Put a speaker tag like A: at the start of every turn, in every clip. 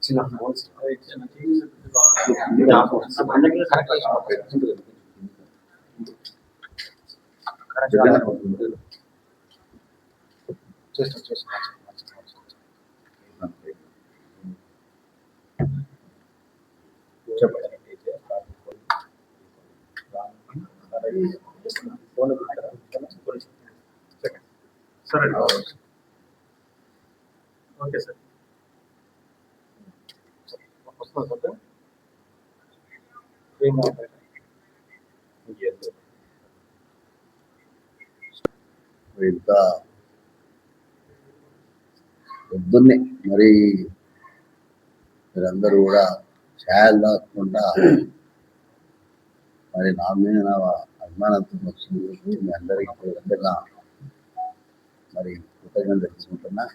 A: చిన్న ఫోన్స్
B: సరే okay sir
A: ఇంత పొద్దున్నే మరి మీరందరూ కూడా ఛాయలు దాక్కుండా మరి నా మీద నా అభిమానంతో వచ్చింది మీ అందరికీ పేరుగా మరి కృతజ్ఞతలు తెలుసుకుంటున్నా.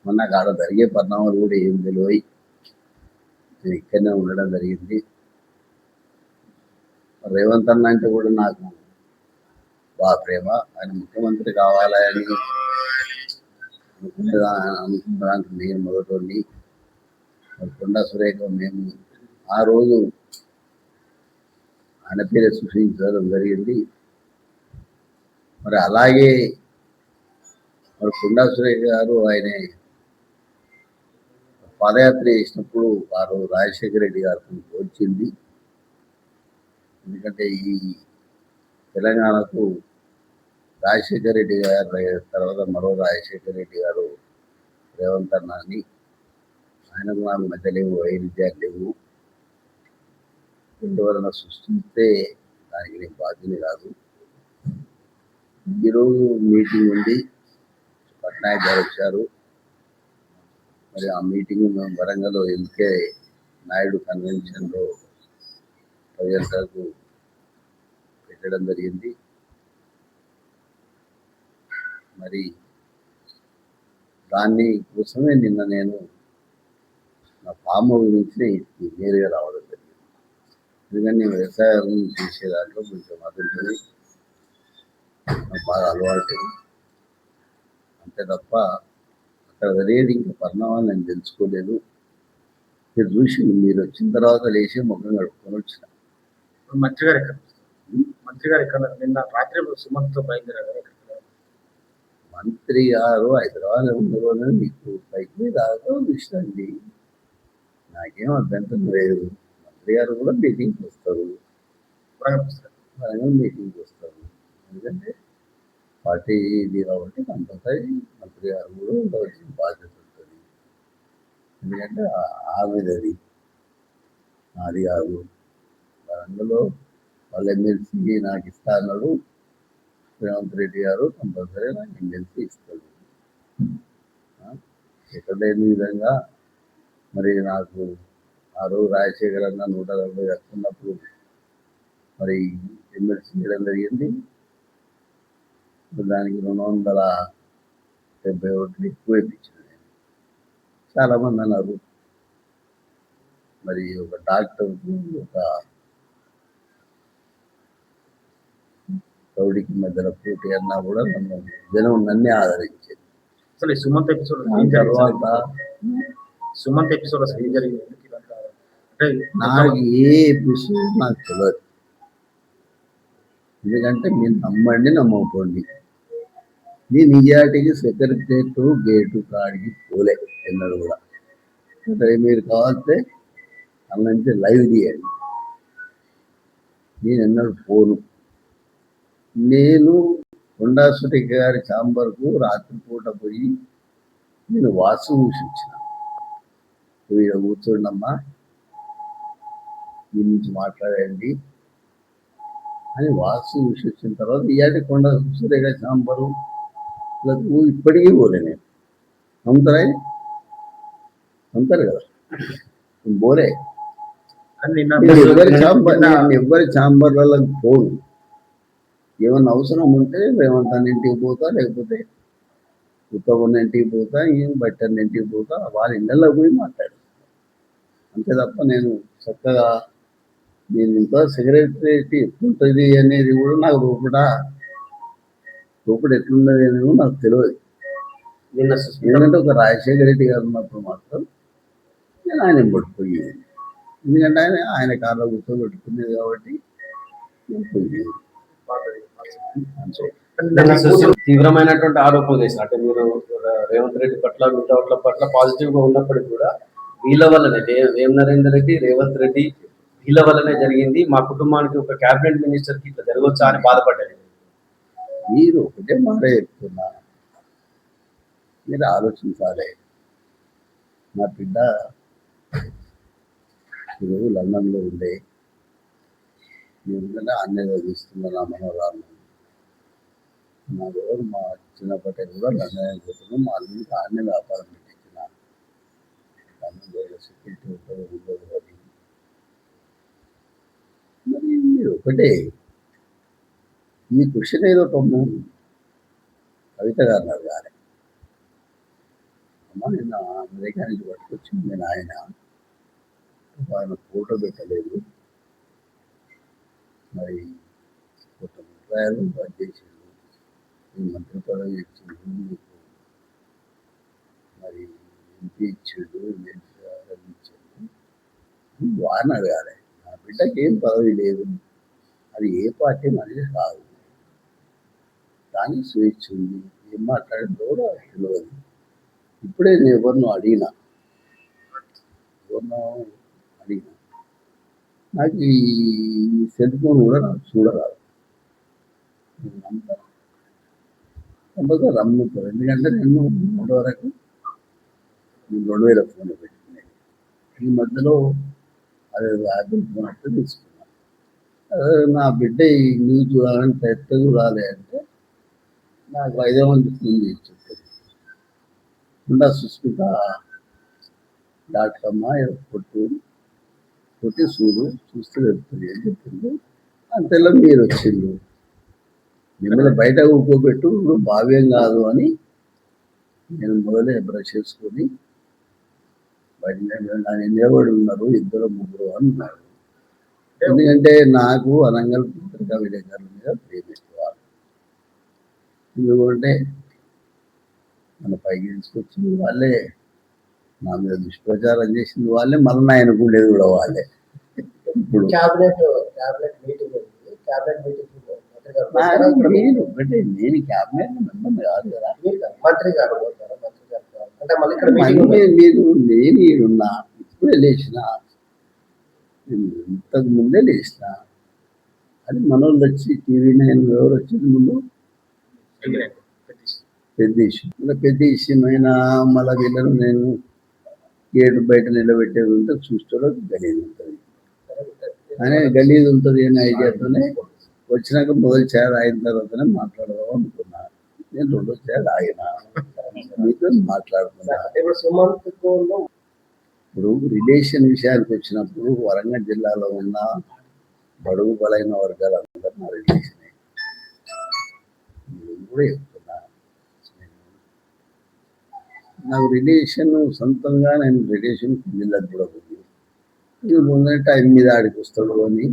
A: మొన్న కాడ జరిగే పరిణామాలు కూడా ఏం తెలియదు, నేను ఇక్కడనే ఉండడం జరిగింది. రేవంత్ అన్న అంటే కూడా నాకు బాగా ప్రేమ. ఆయన ముఖ్యమంత్రి కావాలని అనుకున్నదానికి నేను మొదటి కొండా సురేఖ మేము ఆ రోజు ఆయన పేరు సృష్టించడం జరిగింది. మరి అలాగే మరి కొండా సురేఖ గారు ఆయన పాదయాత్ర చేసినప్పుడు వారు రాజశేఖర రెడ్డి గారికి వచ్చింది. ఎందుకంటే ఈ తెలంగాణకు రాజశేఖర రెడ్డి గారు తర్వాత మరో రాజశేఖర రెడ్డి గారు రేవంత్ అన్న అని ఆయనకు నాకు మధ్య లేవు, వైరుధ్యాలు లేవు. ఎవరైనా సృష్టిస్తే దానికి నేను బాధ్యుని కాదు. ఈరోజు మీటింగ్ ఉంది, పట్నాయక్ గారు వచ్చారు. మరి ఆ మీటింగ్ మేము వరంగల్లో ఎంకే నాయుడు కన్వెన్షన్లో 10 గంటలకు పెట్టడం జరిగింది. మరి దాన్ని కోసమే నిన్న నేను నా ఫామ్ గురించి నేరుగా రావడం జరిగింది. ఎందుకంటే నేను వ్యవసాయం చేసే దాంట్లో కొంచెం అదుంటుంది, నాకు బాగా అలవాటు. అంతే తప్ప అక్కడ జరిగేది ఇంకా పరిణామాలు నేను తెలుసుకోలేదు. మీరు చూసి మీరు వచ్చిన తర్వాత లేచి ముఖం కడుక్కొని వచ్చిన.
B: మంత్రి గారు ఎక్కడ నిన్న రాత్రి సుమంత్తో బయలుదేరారు.
A: మంత్రి గారు హైదరాబాద్ ఉండగానే మీకు పైకి రావడం ఇష్టండి, నాకేం అభ్యంతరం లేదు. మంత్రి గారు కూడా మీటింగ్కి వస్తారు, వరంగల్ మీటింగ్కి వస్తారు. ఎందుకంటే పార్టీ ఇది కాబట్టి కంపల్సరీ మంత్రి గారు కూడా ఉండవలసిన బాధ్యత ఉంటుంది. ఎందుకంటే ఆమెది నాది కాదు. వరంగల్లో వాళ్ళ ఎమ్మెల్సీ నాకు ఇస్తా అన్నాడు రేవంత్ రెడ్డి గారు, కంపల్సరీ నాకు ఎమ్మెల్సీ ఇస్తాడు. ఎక్కడ లేని విధంగా మరి నాకు ఆ రోజు రాజశేఖర అన్న 140 వస్తున్నప్పుడు మరి ఎమ్మెల్సీ చేయడం జరిగింది. దానికి 270 ఓట్లు ఎక్కువ ఇప్పించాను నేను. చాలామంది అన్నారు మరి ఒక డాక్టర్కు ఒక రౌడీకి మధ్యలో పోటీ అన్నా కూడా జనం నన్నే ఆదరించేది.
B: అసలు సుమంత్ ఎపిసోడ్
A: తర్వాత
B: సుమంత్ ఎపిసోడ్ అసలు ఏం జరిగింది?
A: నాకు ఏ ఎపిసోడ్ నాకు తెలియదు. ఎందుకంటే మీరు నమ్మండి నమ్మకపోండి, నేను నిజాటికి సెక్రటరియట్ గేటు కాడికి పోలే ఎన్నడూ కూడా. సరే మీరు కావాలంటే అన్నంటే లైవ్ తీయండి, నేను ఎన్నడూ పోను. నేను కొండా సురేఖ గారి ఛాంబర్కు రాత్రిపూట పోయి నేను వాసు చూసిన, వీళ్ళ కూర్చోండమ్మా దీని నుంచి మాట్లాడండి అని వాసు చూసి వచ్చిన తర్వాత ఇయాటి కొండా సురేఖ ఛాంబరు ఇప్పటికీ పోలే. నేను నమ్ముతారు కదా, పోలే. ఎవరి ఛాంబర్లకు పోను. ఏమన్నా అవసరం ఉంటే రేవంత్ అన్న ఇంటికి పోతా, లేకపోతే ఉత్తమన్న ఇంటికి పోతా, బట్టన్న ఇంటికి పోతా, వాళ్ళ ఇళ్ళల్లో పోయి మాట్లాడు. అంతే తప్ప నేను చక్కగా నేను ఇంకా సెక్రటరీ ఎట్లుంటుంది అనేది కూడా నాకు రూపడు ఎట్లున్నది అనేది నాకు తెలియదు.
B: నిన్న సుస్మిత
A: ఎందుకంటే ఒక రాజశేఖర రెడ్డి గారు ఉన్నప్పుడు మాత్రం నేను ఆయన పడిపోయేది. ఎందుకంటే ఆయన కాళ్ళ కూర్చోబెట్టుకునేది కాబట్టి నేను పోయేది.
C: తీవ్రమైనటువంటి ఆరోపణలు చేశారు. అంటే మీరు రేవంత్ రెడ్డి పట్ల మిగతా వాళ్ళ పట్ల పాజిటివ్ గా ఉన్నప్పటికీ కూడా వీళ్ళ వల్లనే వేం నరేందర్ రెడ్డి, రేవంత్ రెడ్డి వీళ్ళ వల్లనే జరిగింది, మా కుటుంబానికి ఒక క్యాబినెట్ మినిస్టర్ కి ఇట్లా జరగవచ్చా అని బాధపడ్డారు.
A: మీరు ఒకటే మాట చెప్తున్నా, మీరు ఆలోచించాలి. నా బిడ్డ ఈరోజు లండన్లో ఉండే నేను అన్నీ చదివిస్తున్నా నా మనోరాలను. నా ఎవరు మా చిన్నప్పటి కూడా లండన్ పోతున్నాం. మా అల్లుడికి ఆడనే వ్యాపారం పెట్టించిన సెక్యూరిటీ ఉంటుంది ఉండదు. అది మరి మీరు ఒకటే ఈ క్వశ్చన్ ఏదో తమ్ము కవిత గారు అడగాలి. అమ్మ నిన్న అమెరికా నుంచి పట్టుకొచ్చింది నేను ఆయన ఫోటో పెట్టలేదు, మరి కొత్త ముద్రాయాలు చేసిండు, ఈ మంత్రి పదవి ఇచ్చిండు, మీకు మరి ఎంపీ ఇచ్చిండు, ఇచ్చిండు, వారిని అడగాలి. నా బిడ్డకి ఏం పదవి లేదు, అది ఏ పార్టీ అనేది కాదు, కానీ స్వేచ్ఛ ఉంది, ఏం మాట్లాడిందో కూడా తెలియదు. ఇప్పుడే నేను ఎవరినో అడిగినా నాకు ఈ సెల్ ఫోన్ కూడా నాకు చూడరాదు. అంతా రమ్ముతారు. ఎందుకంటే నేను 3 వరకు 2000 ఫోన్ పెట్టుకునేది. ఈ మధ్యలో అదే యాపిల్ ఫోన్ అంటే తీసుకున్నాను. నా బిడ్డ ఈ న్యూస్ చూడాలంటే ఎట్ట చూడాలి అంటే నాకు 5 మంది ఫోన్ చేసి చెప్పారు. ఉండా సుస్మిత.com కొట్టి చూస్తే వెళ్తుంది అని చెప్పింది. అంతలో మీరు వచ్చిండు, మిమ్మల్ని బయట ఊకోబెట్టు భావ్యం కాదు అని నేను మొదలే బ్రష్ చేసుకొని బయట నిలబడి ఉన్నారు 2-3 అన్నారు. ఎందుకంటే నాకు అనంగల్ పత్రికా విలేకరుల మీద ప్రేమ ఎక్కువ. ఎందుకంటే మన పైకి తీసుకొచ్చింది వాళ్ళే, నా మీద దుష్ప్రచారం చేసింది వాళ్ళే, మళ్ళీ ఆయనకు ఉండేది కూడా వాళ్ళే. ఇప్పుడు నేను ఒకటే, నేను క్యాబినెట్ మెంబర్ కాదు కదా, నేను ఈడున్నా, ఇప్పుడే లేచిన, ఇంతకు ముందే లేచిన. అది మనోళ్ళు వచ్చి TV9 ఎవరు వచ్చింది ముందు పెద్ద ఇష్యూ, పెద్ద ఇష్యూ అయినా మళ్ళీ వీళ్ళను నేను గేటు బయట నిలబెట్టేది ఉంటే చూసుకోవడం గలీజ్ ఉంటుంది. అనే గలీజ్ ఉంటుంది అనే ఐడియాతోనే వచ్చినాక మొదటి చేయాలి, అయిన తర్వాతనే మాట్లాడదాం అనుకున్నా. నేను 2వ చేయాలి ఆగిన మీతో మాట్లాడుతున్నా. ఇప్పుడు రిలేషన్ విషయానికి వచ్చినప్పుడు వరంగల్ జిల్లాలో ఉన్న బడుగు బలైన వర్గాలందరూ నా రిలేషనే. కూడా చెప్తున్నా, నాకు రిలేషన్ సొంతంగా నేను రిలేషన్ పిల్లలకు కూడా ఉంది. ఇది ముందే టైం మీద ఆడికి వస్తాడు అని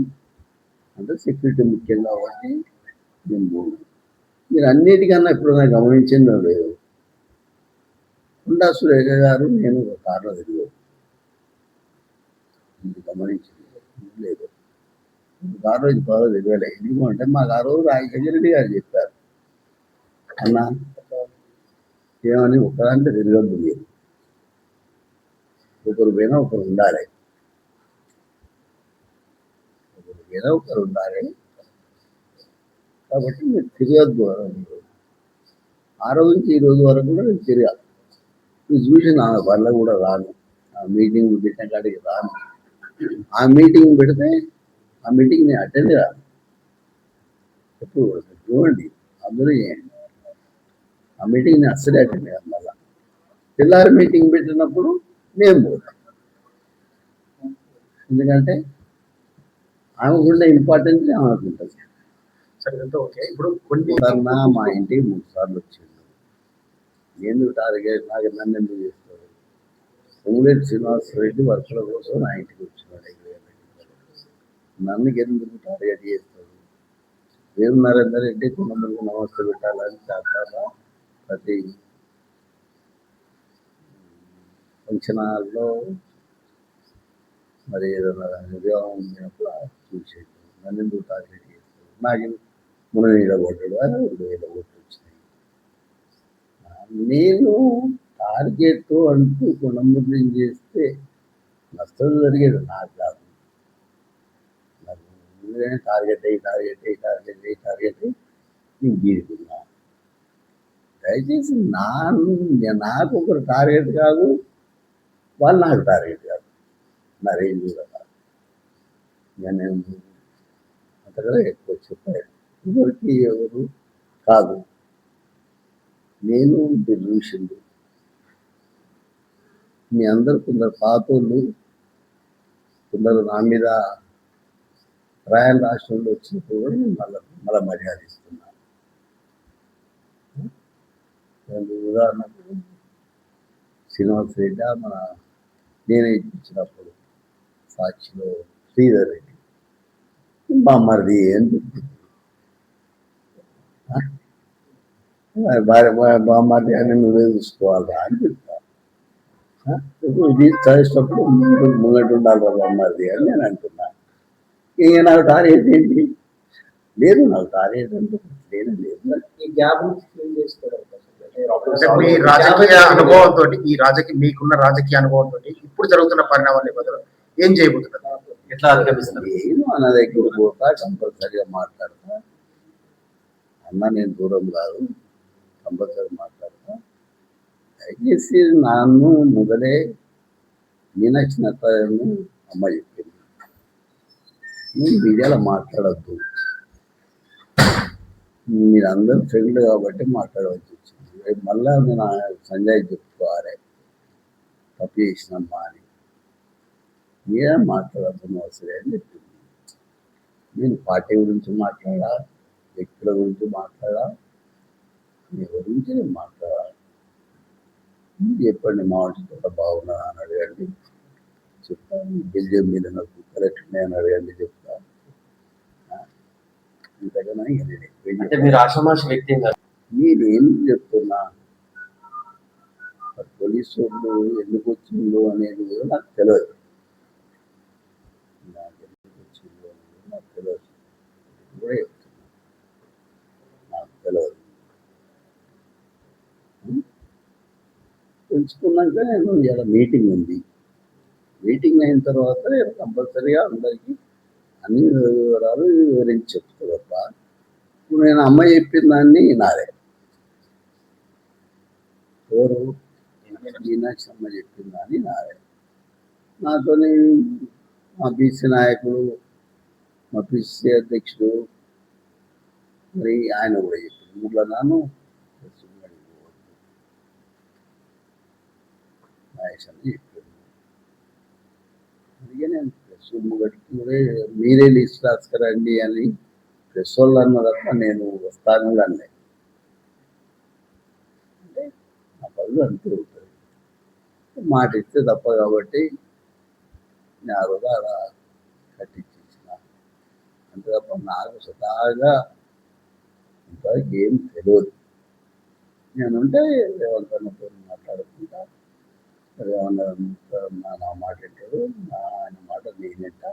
A: అంటే సెక్యూరిటీ ముఖ్యం కాబట్టి నేను పోను. మీరు అన్నిటికన్నా ఎప్పుడైనా గమనించిందో లేదు, కొండా సురేఖ గారు నేను ఒక కార్లో తిరిగాను, గమనించింది లేదు. కారు రోజు బాగా తిరగలే. ఎందుకంటే మాకు ఆ రోజు రాజశేఖర రెడ్డి గారు చెప్పారు, అన్న ఏమని ఒకదాంట్లో తిరగద్దు, మీరు ఒకరు పోయినా ఒకరు ఉండాలి, ఒకరు ఉండాలి, కాబట్టి మీరు తిరగద్దు. ఆ రోజు నుంచి ఈ రోజు వరకు కూడా నేను తిరగాలి. మీరు చూసి నా వల్ల కూడా రాను, ఆ మీటింగ్ పెట్టిన కాడికి రాను. ఆ మీటింగ్ పెడితే ఆ మీటింగ్ నేను అటెండ్ కాదు. ఎప్పుడు చూడండి, అందరూ చేయండి. ఆ మీటింగ్ నేను అస్సలే అటెండ్ కాదు. మళ్ళా తెల్లారి మీటింగ్ పెట్టినప్పుడు నేను పోతాను. ఎందుకంటే ఆమెకుండే ఇంపార్టెన్స్ ఆమెకు ఉంటుంది.
B: ఇప్పుడు కొన్ని
A: మా ఇంటికి 3 సార్లు వచ్చిండు. ఎందుకు టార్గెట్ నాకు నన్ను ఎందుకు చేస్తాడు? పొంగులేటి శ్రీనివాసరెడ్డి వర్కుల కోసం నా ఇంటికి వచ్చినాడు. నన్ను ఎందుకు టార్గెట్ చేస్తాడు? వేం నరేందర్ రెడ్డి కొంతమందికి నమస్తే పెట్టాలని చాలా ప్రతి ఫంక్షన్ హాల్లో మరి ఏదైనా వివాహం ఉన్నప్పుడు చూసేది నన్ను ఎందుకు టార్గెట్ చేస్తాడు నాకు మనం నిలబడ్డాడు అని 2,000 ఓట్లు వచ్చినాయి. నేను టార్గెట్ అంటూ గుణముద్రం చేస్తే నష్టం జరిగేది నాకు కాదు. నాకు ముందుగానే టార్గెట్ అయ్యి నేను గీరుకున్నా. దయచేసి నాకు ఒకరు టార్గెట్ కాదు, వాళ్ళు నాకు టార్గెట్ కాదు. నా రేంజ్ కూడా కాదు. నేను అంతగా ఎక్కువ చెప్పాను ఎవరికి ఎవరు కాదు. నేను డిల్యూషన్లు మీ అందరు కొందరు పాతోళ్ళు కొందరు నా మీద రాయల్ రాష్ట్రంలో వచ్చినప్పుడు కూడా నేను మళ్ళీ మర్యాద ఇస్తున్నాను. ఉదాహరణకు శ్రీనివాస్ రెడ్డి నేనే ఇప్పించినప్పుడు సాక్షిలో శ్రీధర్ రెడ్డి బామ్మర్ది అని చెప్పింది. బామ్మర్ది అని నువ్వే చూసుకోవాలా అని చెప్తా. ఇది చదివేటప్పుడు ముంగట ఉండాలి బామ్మర్ది అని నేను అంటున్నా. ఇక నాకు టార్గెట్ ఏంటి లేదు, నాకు టార్గెట్ అంటే లేదు.
B: ఈ గ్యాప్ ఫిల్ చేసుకోవడం
D: మీ రాజకీయ అనుభవంతో మీకున్న రాజకీయ అనుభవంతో ఇప్పుడు జరుగుతున్న పరిణామాల నేపథ్యంలో ఏం చేయబోతున్నారు, ఎట్లా అధిగమిస్తారు?
A: నేను అన్న దగ్గర పోతా, కంపల్సరిగా మాట్లాడతా. అన్న నేను దూరం కాదు, కంపల్సరీ మాట్లాడతా. దయచేసి నన్ను మొదలే మీనాక్షి నటరాజన్ అమ్మ చెప్పింది, నువ్వు మీడియాలో మాట్లాడద్దు, మీరందరూ ఫ్రెండ్లు కాబట్టి మాట్లాడవచ్చు వచ్చింది. రేపు మళ్ళా నేను సంజయ్ చెప్పుకోవాలి తప్పు చేసినమ్మా అని. ఏం మాట్లాడద్దు అవసరం అని చెప్పింది. నేను పార్టీ గురించి మాట్లాడా, వ్యక్తుల గురించి మాట్లాడా, మీ గురించి నేను మాట్లాడా. చెప్పండి మా వంటి కూడా బాగున్నా అని అడగండి చెప్తాను. బెల్జియం మీద నాకు కరెక్ట్ ఉన్నాయని అడగండి చెప్తాను. ఇంతకన్నా
C: అంటే మీరు ఆషామాషి వ్యక్తి
A: నేను ఏం చెప్తున్నా, పోలీసు వాళ్ళు ఎందుకు వచ్చిందో అనేది కూడా నాకు తెలియదు. నాకు తెలియదు కూడా చెప్తున్నా, నాకు తెలియదు. తెలుసుకున్నాక నేను ఇలా మీటింగ్ ఉంది, మీటింగ్ అయిన తర్వాత నేను కంపల్సరీగా అందరికీ అన్ని వివరాలు వివరించి చెప్తా తప్ప ఇప్పుడు నేను అమ్మ చెప్పిన దాన్ని నాదే. ఎవరు మీనాక్షి అమ్మ చెప్పిన దాన్ని నాదే. నాతో మా బీసీ నాయకుడు, మా పిసిసి అధ్యక్షుడు మరి ఆయన కూడా చెప్పింది ఊళ్ళో నాను మహేష్ అని చెప్పింది. అందుకే నేను ప్రెస్ ముగట్టుకు కూడా మీరే లిస్ట్ రాసుకురండి అని ప్రెస్ వాళ్ళు అన్న తప్ప నేను వస్తాను కూడా అన్నా. అంటే నా పనులు అంటూ ఉంటుంది, మాట ఇస్తే తప్ప కాబట్టి నేను ఆ రోజు అలా కట్టించేసిన. అంతే తప్ప నాకు సదాగా ఇంతవరకు ఏం తెలియదు. నేనుంటే రేవంత్ అన్నతో మాట్లాడుకుంటా, రేవన్న నా మాట వింటాడు, ఆయన మాట నేనంట.